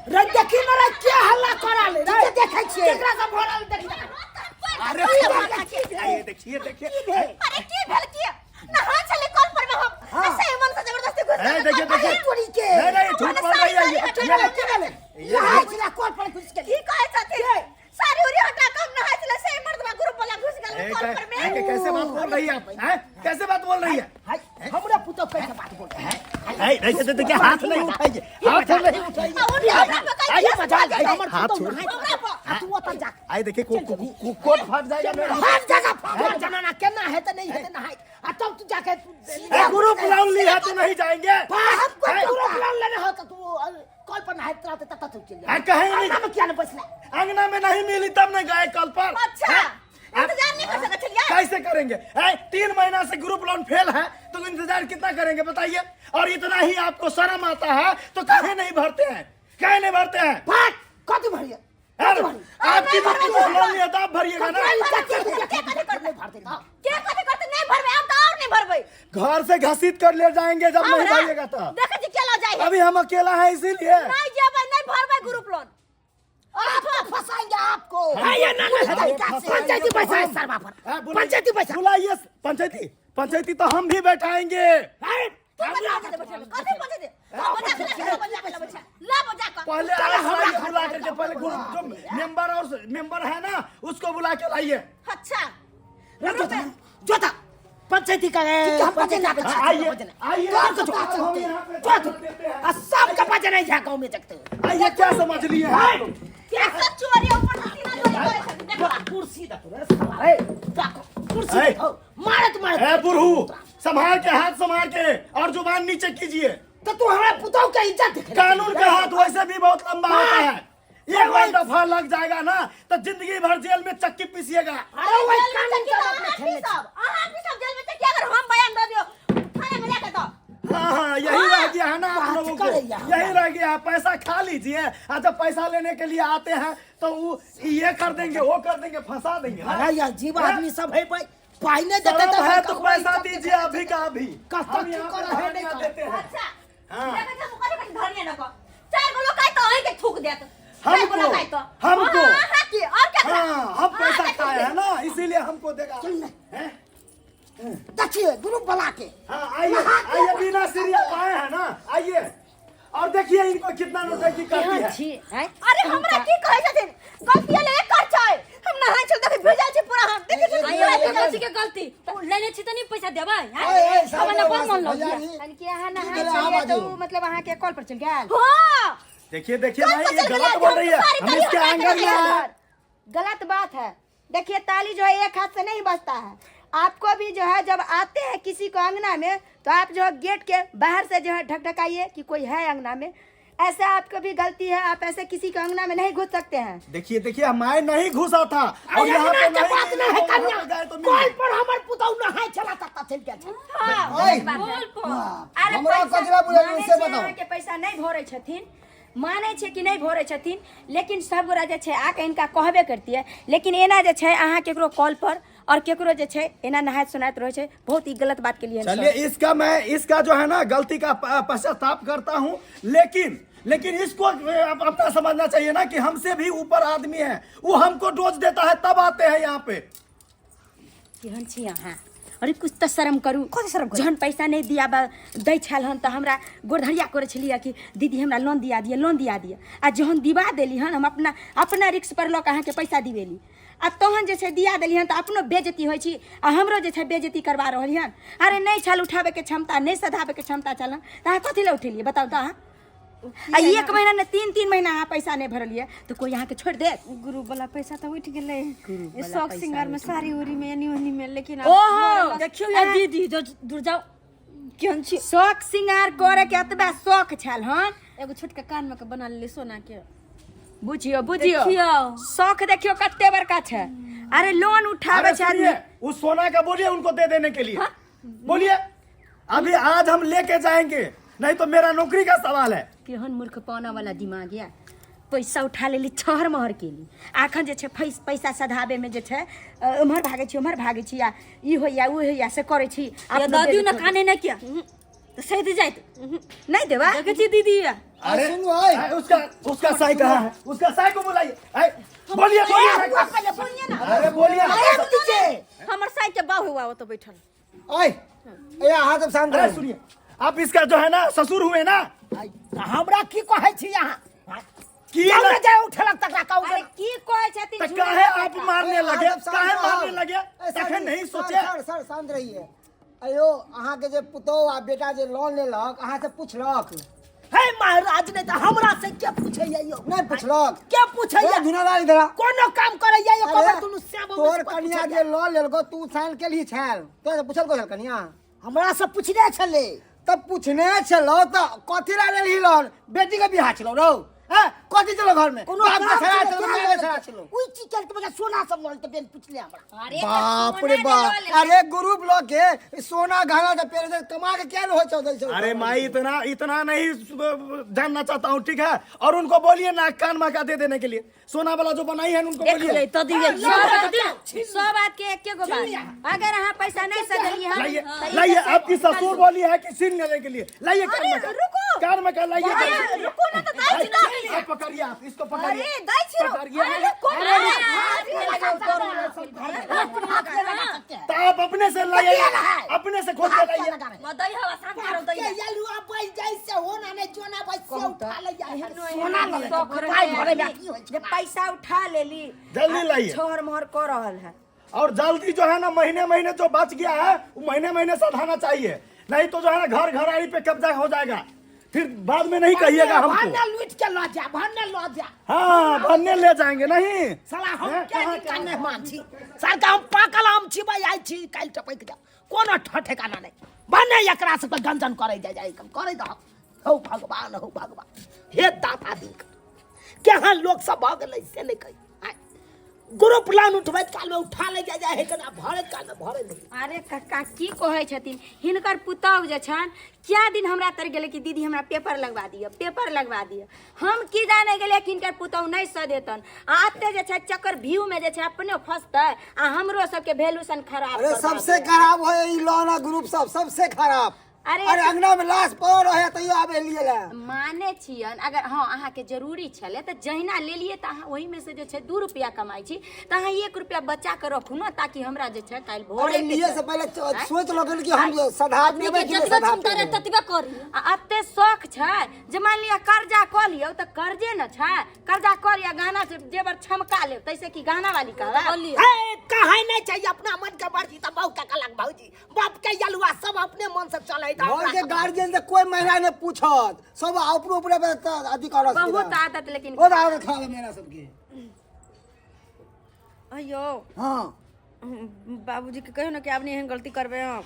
रे देखी ना रे के हल्ला कराल रे देखै छियै केकरा सब भरल देखी अरे ये देखिए अरे की भेल की नहा चले कॉल पर में हम ऐसे मन से जबरदस्ती घुस ए देखिए चोरी के नहीं झूठ बोल रही है ये नहा चला कॉल पर घुस के की कहै छथिन सारी उरी हटा कम नहा चले से मर्दवा ग्रुप वाला घुस गेल कॉल पर में कैसे बात बोल रही है आप हैं कैसे बात बोल रही है हमरा पुतो कैसे बात बोल रहा है ऐसे तो देखिए हाथ नहीं उठाइए हाथ नहीं उठाइए हाथ छोड़ तू उतर जा आई देखिए कोट फट जाएगा मेरा हर जगह फट जाना केना है त नहीं है त नहाय आ तब तू जाके गुरु बुलाऊं लिया तो नहीं जाएंगे हम को गुरु बुलाऊं लेने हो त तू कॉल पर नहाय रहते तब तू चल जा कहीं नहीं हम क्या न बसले अंगना में नहीं मिली तब नहीं गए कल पर अच्छा इंतजार नहीं कर सकते छलिए कैसे करेंगे 3 महीना से ग्रुप लोन फेल है तो इंतजार कितना करेंगे बताइए और इतना ही आपको शर्म आता है तो काहे नहीं भरते हैं काहे नहीं भरते हैं फट कति भरिए आपकी बेटी को लोन लिया तो आप भरिएगा ना नहीं भरबे अब तो और नहीं भरबे घर से घसीट कर ले जाएंगे जब नहीं भरिएगा तो देखे जी केला जाए अभी हम अकेला है इसीलिए नहीं जेबे नहीं भरबे ग्रुप लोन आपको फंसाएंगे आपको ये ना पंचायती पैसा है सर पर पंचायती पैसा बुलाइए पंचायती तो हम भी बैठाएंगे पहले बुला करके पहले जो मेंबर है ना उसको बुला के लाइए अच्छा जोता पंचायती का आइए सब का बजा नहीं जा गाँव में देखते आइए क्या समझ लिए चोरी ऊपर देखो कुर्सी कुर्सी मारे बुरहू संभाल के हाथ संभाल के और जुबान नीचे कीजिए तो तू हमारे पुतों का इज्जत दिखे कानून का हाथ वैसे भी बहुत लंबा होता है एक बार दफा लग जाएगा ना तो जिंदगी भर जेल में चक्की पीसिएगा अरे वही कानून का अपने खेलने सब जेल में चक्की अगर हम बयान दे दियो थाने में जाके तो हाँ यही रह गया है ना आप लोगों को यही रह गया पैसा खा लीजिए और जब पैसा लेने के लिए आते हैं तो वो ये कर देंगे वो कर देंगे फंसा देंगे अरे यार जीव आदमी सब है भाई पाइने देते है तो पैसा दीजिए अभी का अभी हम यहाँ पे देते हैं अच्छा लेकिन हम करे घर नहीं नको 4 गो लोग आए तो वहीं के थूक देत हमको हां की और क्या हाँ हम पैसा खाए हैं ना इसीलिए हमको देगा देखिए ग्रुप बना के हाँ आइए बिना सीरियल आए हैं ना आइए और देखिए इनको कितना नोटंकी करती है अरे हमरा की कहै छथिन गलती ले कर छै हम नहाय चल देख भेजल छै पूरा हम देखि आइए गलती के गलती लेने छी त नहीं पैसा देबै हैं हमने बहुत मन लग गया कि यहां नहाय चलिए तो मतलब वहां के कॉल पर चल गया हां देखिए भाई ये गलत बोल रही है हम इसके आंगन में गलत बात है देखिए ताली जो है एक हाथ से नहीं बजता है आपको भी जो है जब आते हैं किसी को अंगना में तो आप जो है गेट के बाहर से जो है ढकढकाइए कि कोई है अंगना में ऐसे आपको भी गलती है आप ऐसे किसी के अंगना में नहीं घुस सकते हैं देखिए मैं नहीं घुसा था और यहाँ पे नहीं कॉल पर हमारे पुतौ नहाय चला सकता चल गया अरे हमरा कजरा बुझाई से बताओ के पैसा नहीं भरे छथिन माने छे कि नहीं भरे छथिन लेकिन सब गोरा जे छे आके इनका कहबे करती है लेकिन एना जे छे अहाँ केकरो कॉल पर और केकरो जे छे एना नहायत सुनायत रहे छे बहुत ही गलत बात के लिए चलिए मैं इसका जो है ना गलती का पश्चाताप करता हूँ लेकिन इसको अपना समझना चाहिए ना कि हमसे भी ऊपर आदमी है वो हमको डोज देता है तब आते हैं यहाँ पे केहन छी अहाँ अरे कुछ तो शर्म करू जहन पैसा नहीं दिया दै छल हन तो हमरा गोरधरिया करे छलिए कि दीदी हमरा लोन दिया दिए आ जहन दिवा देली हन हम अपना रिक्स पर लऽ के अहाँ के पैसा दिवेली आ तहन जे छै दिया देली हन तो अपनो बेइज्जती होइ छी आ हमरो जे छै बेइज्जती करवा रहल हन अरे नहीं छल उठावे के क्षमता नहीं सधावे के क्षमता छल तो अहाँ कथी ले उठेलिए बताओ तो अहाँ एक महीना ने 3 महीना अहाँ पैसा नहीं भरलिए तो कोई यहाँ के छोड़ दे गुरु वाला पैसा तो उठ गेले शौक सिंगार में सारी उरी में एनी में लेकिन ओहो देखियो या दीदी दूर जाओ केहन छी शौक सिंगार करे के एतबा शौक छल हन एगो छोटका कान में के बना ले सोना के बुझियो शौक देखियो कते बड़का छै अरे लोन उठावे छै उस सोना का बोलिए उनको दे देने के लिए बोलिए अभी आज हम लेके जाएंगे नहीं तो मेरा नौकरी का सवाल है केहन मूर्ख पाना वाला दिमाग या पैसा उठा लेली छहर महर केली आखन जे छै पैसा सधाबे में जे छै उम्हर भागे छी आ ई होइया उ होइया से करे छी आप दादी ने काने न किया तो सही जाए नहीं देवा देखे छी दीदी अरे उसका साई कहाँ है? उसका साई को बुलाइए। बोलिए बोलिए ना। अरे बोलिए हमर साइड के बाहु हुआ वो तो बैठल। ओए ए हाथ अब शांत अरे रहो। सुनिए, आप इसका जो है ना ससुर हुए ना हमरा की कहै छी यहाँ की हमरा जाए उठलक तकरा कहू अरे की कहै छथिन तो काहे आप मारने लगे? आप शांत काहे रहो। मारने लगे? ए, तखन सर, नहीं सर, सोचे। सर शांत रहिए। अयो अहाँ के जे पुतौ आ बेटा जे लोन लेलक अहाँ से पूछलक? हे महाराज ने तो हमरा से के पूछै यो नहीं पूछलक? के पूछै ए, धुनालाल इधर आ। कोनो काम करे यो अरे, खबर तुनु से तोर कनिया जे लोन लेलको तू साइन केलही छल तो से पूछल को कनिया? हमरा से पूछने छले तब पूछने छलो तो कथी ला लेलही लोन? बेटी के बियाह छलो रौ? हैं कथी चलो घर में? कोनो बाप के काम सरा करे, चलो, क्या माय के सरा चलो। ओई चीज के बगैर सोना सब मोल तो बेन पूछले हमरा। अरे बाप रे बाप। अरे ग्रुप लोग के सोना गहना के पेड़ से कमा के क्या हो 1400? अरे माई इतना नहीं जानना चाहता हूँ, ठीक है? और उनको बोलिए ना कान मका दे देने के लिए। सोना वाला जो बनाई है उनको बोलिए। तो दिए सब बात के एक गो बात अगर अहाँ पैसा नहीं सदेली हम लाइए लाइए, आपकी ससुर बोली है कि सीन लेने के लिए। लाइए कान में का लाइए। रुको ना तो दाई छी ना। आप पकड़िए, आप इसको पकड़िए। अरे दाई छी पकड़िए। अरे कौन तो आप अपने से लाइए, अपने से खोद के लाइए। मदई हवा शांत करो दई यालू अब भाई जैसे हो ना नहीं जोना भाई से उठा ले जाए सोना ले भाई घरे में की होय जे पैसा उठा लेली जल्दी लाइए। छोर मोहर कर रहल है और जल्दी जो है ना महीने जो बच गया है वो महीने सधाना चाहिए, नहीं तो जो है ना घर घराड़ी पे कब्जा हो जाएगा। फिर बाद में नहीं कहिएगा हमको। भान्ना लूट के ला जा भान्ना ला जा हाँ भन्ने ले जाएंगे नहीं। साला हम हैं? क्या का मेहमान छी सर का हम पाकल आम छी भाई आई छी काल टपक जा कोनो ठठेकाना नहीं बने एकरा से गंजन करे जाए करे द हो भगवान हे दाता दिन केहन लोग सब भ गेलै से नहीं कही ग्रुप प्लान उठबै काल में उठा ले जाए हे कना भरे काल में भरे नहीं। अरे कक्का की कहै छथिन हिनकर पुतौह जे छन क्या दिन हमरा तर गेले कि दीदी हमरा पेपर लगवा दिया हम की जाने गेले कि हिनकर पुतौह नहीं सदेतन आते जे छै चक्कर व्यू में जे छै अपने फंसतै आ हमरो सबके वैल्यूशन खराब अरे कर सबसे देतै। खराब है ई लोन ग्रुप सबसे खराब। अरे अरे अंगना में लाश पड़ रहे तैयो आबे लिए ला। माने छियन अगर हाँ अहाँ के जरूरी छले तो जहिना ले लिए तो अहाँ वही में से जे छै 2 रुपया कमाई छी तो अहाँ 1 रुपया बचा के रखू ना ताकि हमरा जे छै काल भोरे अरे लिए से पहले सोच लगन कि हम सधा देबे कि सधा देबे। ततबे करी अते शौक छै जे मान लिया कर्जा क लियो तो कर्जे न छै कर्जा कर लिया गहना से जेवर छमका ले तैसे कि गहना वाली कहला ए कहां नहीं चाहिए अपना मन के बढ़ी त बहु का लग भौजी बाप के यलुआ सब अपने मन से चले घर के गार्जियन से कोई महिला ने पूछत सब अपने ऊपर अधिकार है। बहुत आदत लेकिन बहुत आदत खा मेरा सबके। अयो हाँ बाबूजी के कहियो ना कि आपने एहन गलती करबे हम